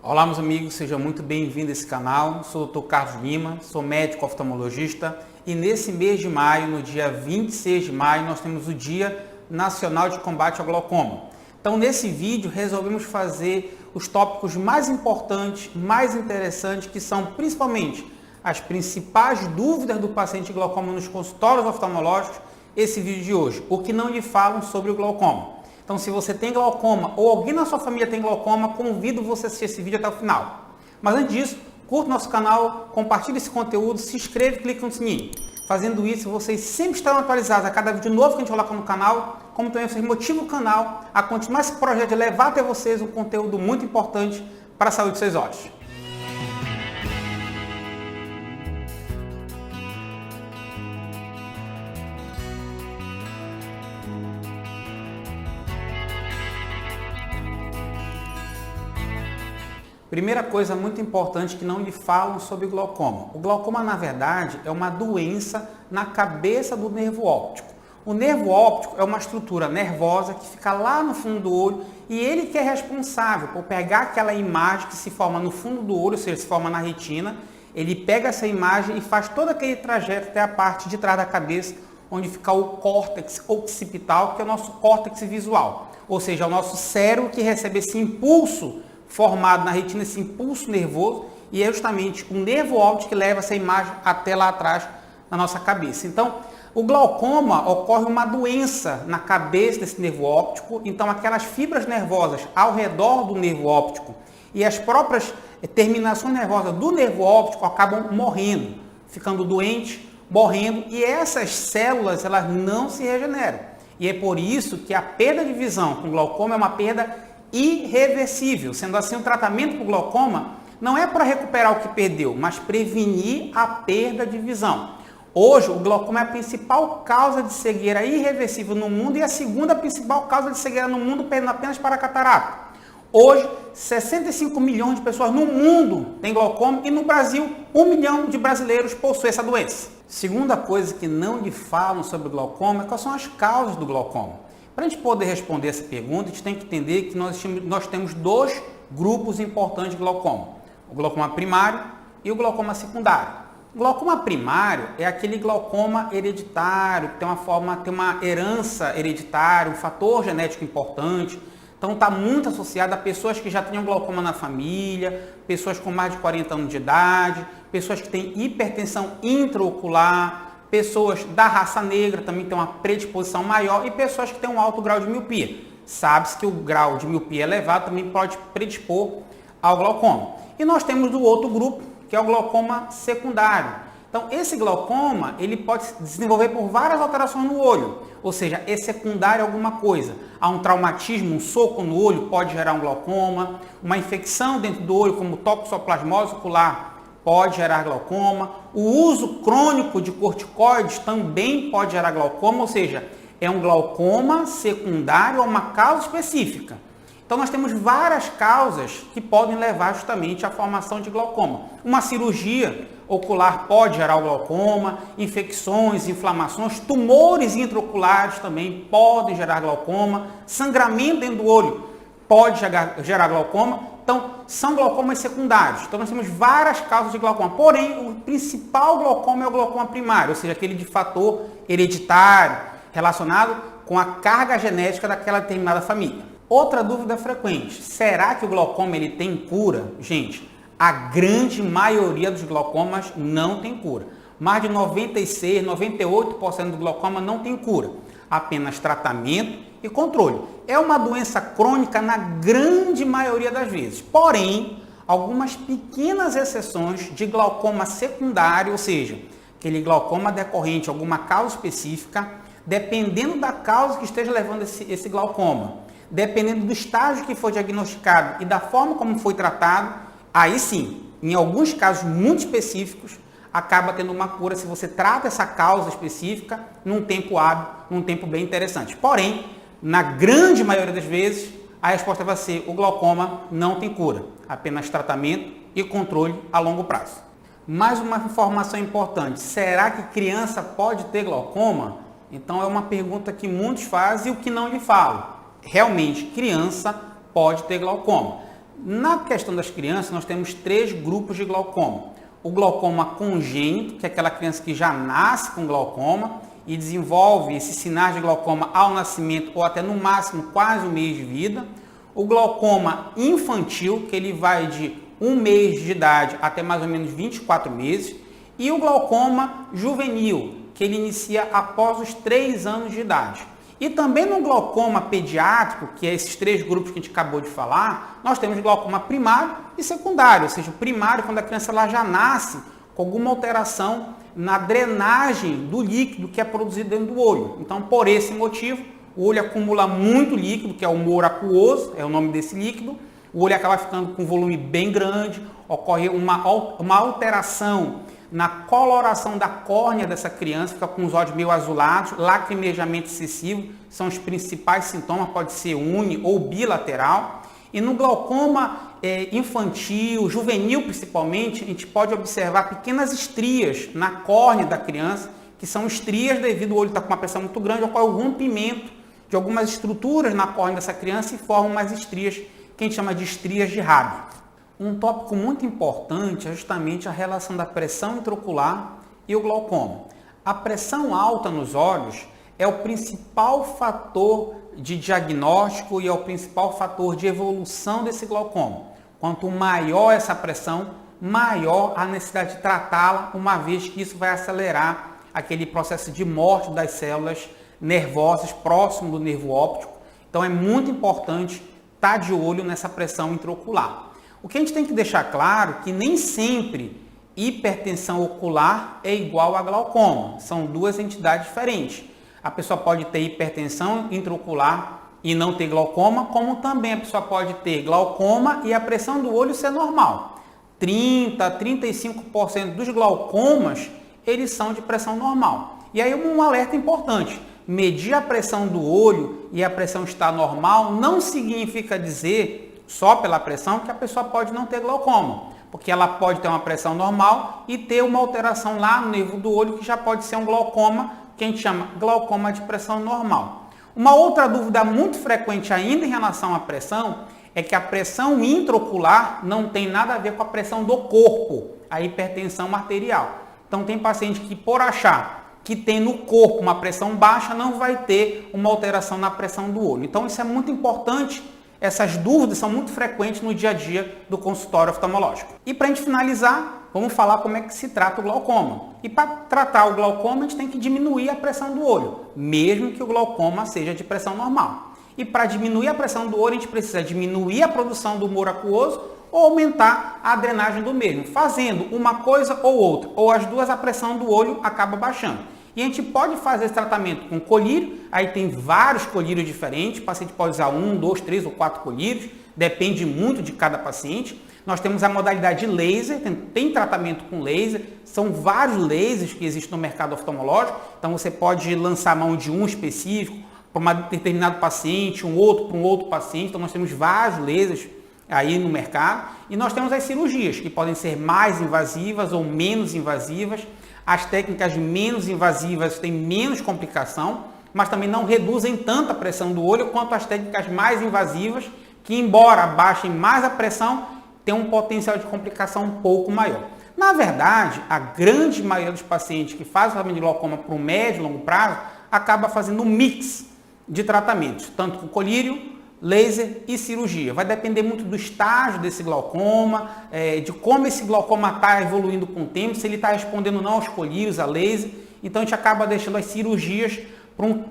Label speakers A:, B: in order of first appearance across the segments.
A: Olá, meus amigos, sejam muito bem-vindos a esse canal. Sou o Dr. Carlos Lima, sou médico oftalmologista e nesse mês de maio, no dia 26 de maio, nós temos o Dia Nacional de Combate ao Glaucoma. Então, nesse vídeo, resolvemos fazer os tópicos mais importantes, mais interessantes, que são principalmente as principais dúvidas do paciente glaucoma nos consultórios oftalmológicos, esse vídeo de hoje, o que não lhe falam sobre o glaucoma. Então, se você tem glaucoma ou alguém na sua família tem glaucoma, convido você a assistir esse vídeo até o final. Mas antes disso, curta nosso canal, compartilhe esse conteúdo, se inscreva e clique no sininho. Fazendo isso, vocês sempre estarão atualizados a cada vídeo novo que a gente coloca no canal, como também vocês motivam o canal a continuar esse projeto de levar até vocês um conteúdo muito importante para a saúde dos seus olhos. Primeira coisa muito importante que não lhe falam sobre o glaucoma. O glaucoma, na verdade, é uma doença na cabeça do nervo óptico. O nervo óptico é uma estrutura nervosa que fica lá no fundo do olho e ele que é responsável por pegar aquela imagem que se forma no fundo do olho, ou seja, se forma na retina, ele pega essa imagem e faz todo aquele trajeto até a parte de trás da cabeça, onde fica o córtex occipital, que é o nosso córtex visual, ou seja, é o nosso cérebro que recebe esse impulso formado na retina, esse impulso nervoso, e é justamente o nervo óptico que leva essa imagem até lá atrás na nossa cabeça. Então, o glaucoma ocorre uma doença na cabeça desse nervo óptico, então aquelas fibras nervosas ao redor do nervo óptico e as próprias terminações nervosas do nervo óptico acabam morrendo, ficando doentes, morrendo, e essas células elas não se regeneram. E é por isso que a perda de visão com glaucoma é uma perda irreversível. Sendo assim, o tratamento para o glaucoma não é para recuperar o que perdeu, mas prevenir a perda de visão. Hoje, o glaucoma é a principal causa de cegueira irreversível no mundo e a segunda principal causa de cegueira no mundo, apenas para a catarata. Hoje, 65 milhões de pessoas no mundo têm glaucoma e no Brasil, 1 milhão de brasileiros possuem essa doença. Segunda coisa que não lhe falam sobre o glaucoma é quais são as causas do glaucoma. Para a gente poder responder essa pergunta, a gente tem que entender que nós temos dois grupos importantes de glaucoma. O glaucoma primário e o glaucoma secundário. O glaucoma primário é aquele glaucoma hereditário, que tem uma herança hereditária, um fator genético importante. Então está muito associado a pessoas que já tinham glaucoma na família, pessoas com mais de 40 anos de idade, pessoas que têm hipertensão intraocular, pessoas da raça negra também têm uma predisposição maior e pessoas que têm um alto grau de miopia. Sabe-se que o grau de miopia elevado também pode predispor ao glaucoma. E nós temos o outro grupo, que é o glaucoma secundário. Então, esse glaucoma, ele pode se desenvolver por várias alterações no olho, ou seja, é secundário a alguma coisa. Há um traumatismo, um soco no olho pode gerar um glaucoma, uma infecção dentro do olho, como toxoplasmose ocular, pode gerar glaucoma, o uso crônico de corticoides também pode gerar glaucoma, ou seja, é um glaucoma secundário a uma causa específica. Então nós temos várias causas que podem levar justamente à formação de glaucoma. Uma cirurgia ocular pode gerar o glaucoma, infecções, inflamações, tumores intraoculares também podem gerar glaucoma, sangramento dentro do olho pode gerar glaucoma. Então, são glaucomas secundários. Então, nós temos várias causas de glaucoma. Porém, o principal glaucoma é o glaucoma primário, ou seja, aquele de fator hereditário, relacionado com a carga genética daquela determinada família. Outra dúvida frequente, será que o glaucoma ele tem cura? Gente, a grande maioria dos glaucomas não tem cura. Mais de 96%, 98% do glaucoma não tem cura. Apenas tratamento e controle. É uma doença crônica na grande maioria das vezes. Porém, algumas pequenas exceções de glaucoma secundário, ou seja, aquele glaucoma decorrente de alguma causa específica, dependendo da causa que esteja levando esse glaucoma, dependendo do estágio que foi diagnosticado e da forma como foi tratado, aí sim, em alguns casos muito específicos, acaba tendo uma cura se você trata essa causa específica num tempo hábil, num tempo bem interessante. Porém, na grande maioria das vezes, a resposta vai ser: o glaucoma não tem cura, apenas tratamento e controle a longo prazo. Mais uma informação importante, será que criança pode ter glaucoma? Então é uma pergunta que muitos fazem e o que não lhe falo. Realmente, criança pode ter glaucoma. Na questão das crianças, nós temos 3 grupos de glaucoma. O glaucoma congênito, que é aquela criança que já nasce com glaucoma e desenvolve esses sinais de glaucoma ao nascimento ou até no máximo quase um mês de vida. O glaucoma infantil, que ele vai de 1 mês de idade até mais ou menos 24 meses. E o glaucoma juvenil, que ele inicia após os 3 anos de idade. E também no glaucoma pediátrico, que é esses 3 grupos que a gente acabou de falar, nós temos glaucoma primário e secundário, ou seja, o primário quando a criança ela já nasce com alguma alteração na drenagem do líquido que é produzido dentro do olho. Então, por esse motivo, o olho acumula muito líquido, que é o humor aquoso, é o nome desse líquido, o olho acaba ficando com um volume bem grande, ocorre uma alteração na coloração da córnea dessa criança, fica com os olhos meio azulados, lacrimejamento excessivo, são os principais sintomas, pode ser uni ou bilateral. E no glaucoma infantil, juvenil principalmente, a gente pode observar pequenas estrias na córnea da criança, que são estrias devido ao olho estar com uma pressão muito grande, ocorre o rompimento de algumas estruturas na córnea dessa criança e formam umas estrias que a gente chama de estrias de Rabi. Um tópico muito importante é justamente a relação da pressão intraocular e o glaucoma. A pressão alta nos olhos é o principal fator de diagnóstico e é o principal fator de evolução desse glaucoma. Quanto maior essa pressão, maior a necessidade de tratá-la, uma vez que isso vai acelerar aquele processo de morte das células nervosas próximo do nervo óptico. Então é muito importante estar de olho nessa pressão intraocular. O que a gente tem que deixar claro é que nem sempre hipertensão ocular é igual a glaucoma. São 2 entidades diferentes. A pessoa pode ter hipertensão intraocular e não ter glaucoma, como também a pessoa pode ter glaucoma e a pressão do olho ser normal. 30% a 35% dos glaucomas, eles são de pressão normal. E aí um alerta importante, medir a pressão do olho e a pressão estar normal não significa dizer só pela pressão que a pessoa pode não ter glaucoma, porque ela pode ter uma pressão normal e ter uma alteração lá no nervo do olho que já pode ser um glaucoma, que a gente chama glaucoma de pressão normal. Uma outra dúvida muito frequente ainda em relação à pressão é que a pressão intraocular não tem nada a ver com a pressão do corpo, a hipertensão arterial. Então tem paciente que por achar que tem no corpo uma pressão baixa não vai ter uma alteração na pressão do olho. Então isso é muito importante. Essas dúvidas são muito frequentes no dia a dia do consultório oftalmológico. E para a gente finalizar, vamos falar como é que se trata o glaucoma. E para tratar o glaucoma, a gente tem que diminuir a pressão do olho, mesmo que o glaucoma seja de pressão normal. E para diminuir a pressão do olho, a gente precisa diminuir a produção do humor aquoso ou aumentar a drenagem do mesmo. Fazendo uma coisa ou outra, ou as duas, a pressão do olho acaba baixando. E a gente pode fazer esse tratamento com colírio, aí tem vários colírios diferentes, o paciente pode usar 1, 2, 3 ou 4 colírios, depende muito de cada paciente. Nós temos a modalidade laser, tem tratamento com laser, são vários lasers que existem no mercado oftalmológico, então você pode lançar a mão de um específico para um determinado paciente, um outro para um outro paciente, então nós temos vários lasers aí no mercado. E nós temos as cirurgias, que podem ser mais invasivas ou menos invasivas. As técnicas menos invasivas têm menos complicação, mas também não reduzem tanto a pressão do olho quanto as técnicas mais invasivas, que embora baixem mais a pressão, têm um potencial de complicação um pouco maior. Na verdade, a grande maioria dos pacientes que fazem tratamento de glaucoma para o médio e longo prazo acaba fazendo um mix de tratamentos, tanto com colírio, laser e cirurgia. Vai depender muito do estágio desse glaucoma, de como esse glaucoma está evoluindo com o tempo, se ele está respondendo ou não aos colírios, a laser. Então a gente acaba deixando as cirurgias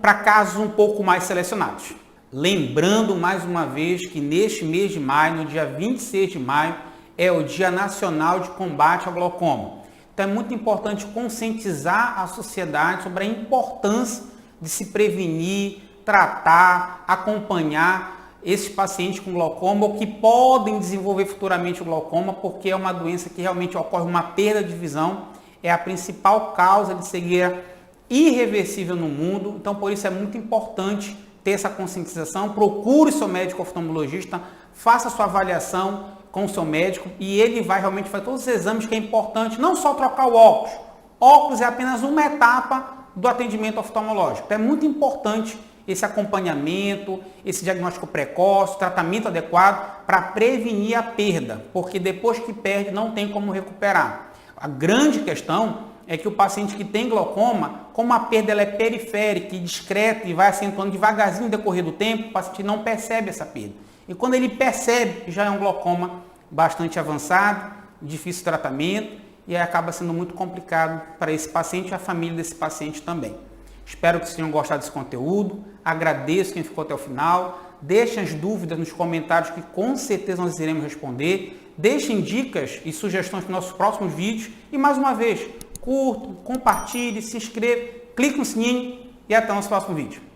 A: para casos um pouco mais selecionados. Lembrando mais uma vez que neste mês de maio, no dia 26 de maio, é o Dia Nacional de Combate ao Glaucoma. Então é muito importante conscientizar a sociedade sobre a importância de se prevenir, tratar, acompanhar esses pacientes com glaucoma ou que podem desenvolver futuramente o glaucoma, porque é uma doença que realmente ocorre uma perda de visão, é a principal causa de cegueira irreversível no mundo. Então por isso é muito importante ter essa conscientização. Procure seu médico oftalmologista, faça sua avaliação com o seu médico e ele vai realmente fazer todos os exames que é importante, não só trocar o óculos. Óculos é apenas uma etapa do atendimento oftalmológico. Então é muito importante esse acompanhamento, esse diagnóstico precoce, tratamento adequado para prevenir a perda, porque depois que perde não tem como recuperar. A grande questão é que o paciente que tem glaucoma, como a perda ela é periférica e discreta e vai acentuando devagarzinho no decorrer do tempo, o paciente não percebe essa perda. E quando ele percebe, já é um glaucoma bastante avançado, difícil de tratamento e aí acaba sendo muito complicado para esse paciente e a família desse paciente também. Espero que vocês tenham gostado desse conteúdo, agradeço quem ficou até o final, deixem as dúvidas nos comentários que com certeza nós iremos responder, deixem dicas e sugestões para os nossos próximos vídeos e mais uma vez, curtam, compartilhem, se inscrevam, clique no sininho e até o nosso próximo vídeo.